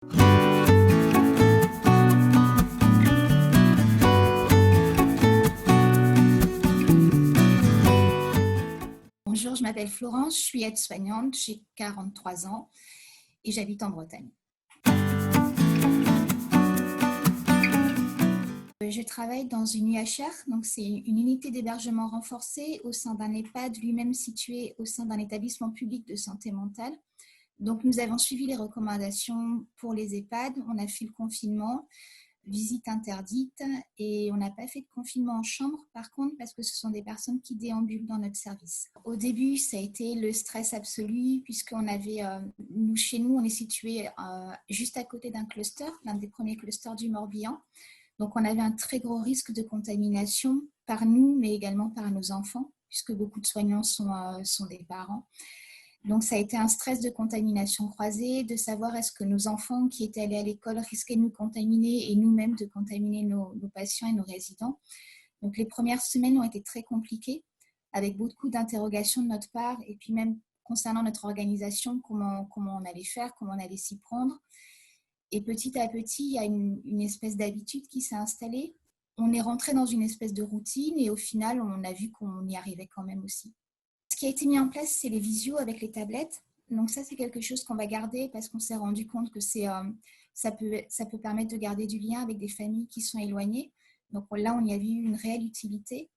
Bonjour, je m'appelle Florence, je suis aide-soignante, j'ai 43 ans et j'habite en Bretagne. Je travaille dans une UHR, donc c'est une unité d'hébergement renforcée au sein d'un EHPAD lui-même situé au sein d'un établissement public de santé mentale. Donc nous avons suivi les recommandations pour les EHPAD, on a fait le confinement, visite interdite et on n'a pas fait de confinement en chambre par contre parce que ce sont des personnes qui déambulent dans notre service. Au début, ça a été le stress absolu puisqu'on avait, chez nous, on est situé juste à côté d'un cluster, l'un des premiers clusters du Morbihan. Donc on avait un très gros risque de contamination par nous mais également par nos enfants puisque beaucoup de soignants sont des parents. Donc, ça a été un stress de contamination croisée, de savoir est-ce que nos enfants qui étaient allés à l'école risquaient de nous contaminer et nous-mêmes de contaminer nos patients et nos résidents. Donc, les premières semaines ont été très compliquées, avec beaucoup d'interrogations de notre part et puis même concernant notre organisation, comment on allait faire, comment on allait s'y prendre. Et petit à petit, il y a une espèce d'habitude qui s'est installée. On est rentré dans une espèce de routine et au final, on a vu qu'on y arrivait quand même aussi. Ce qui a été mis en place, c'est les visios avec les tablettes. Donc ça, c'est quelque chose qu'on va garder parce qu'on s'est rendu compte que ça peut permettre de garder du lien avec des familles qui sont éloignées. Donc là, on y a vu une réelle utilité.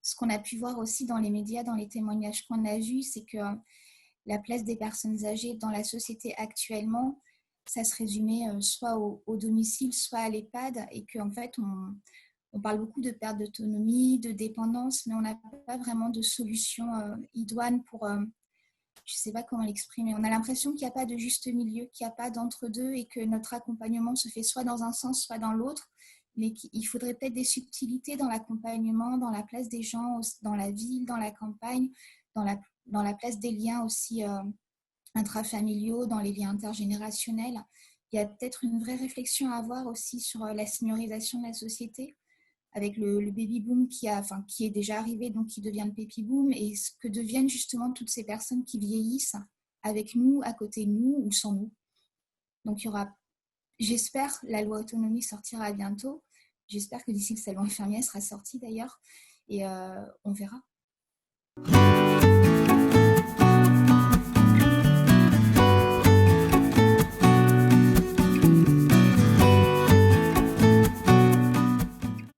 Ce qu'on a pu voir aussi dans les médias, dans les témoignages qu'on a vus, c'est que la place des personnes âgées dans la société actuellement, ça se résumait soit au domicile, soit à l'EHPAD et qu'en fait, on parle beaucoup de perte d'autonomie, de dépendance, mais on n'a pas vraiment de solution idoine pour, je ne sais pas comment l'exprimer. On a l'impression qu'il n'y a pas de juste milieu, qu'il n'y a pas d'entre-deux et que notre accompagnement se fait soit dans un sens, soit dans l'autre. Mais qu'il faudrait peut-être des subtilités dans l'accompagnement, dans la place des gens, dans la ville, dans la campagne, dans la place des liens aussi intrafamiliaux, dans les liens intergénérationnels. Il y a peut-être une vraie réflexion à avoir aussi sur la seniorisation de la société, avec le baby boom qui est déjà arrivé, donc qui devient le baby boom, et ce que deviennent justement toutes ces personnes qui vieillissent avec nous, à côté de nous ou sans nous. Donc il y aura, j'espère, la loi autonomie sortira bientôt. J'espère que d'ici le salon infirmier sera sorti d'ailleurs, et on verra.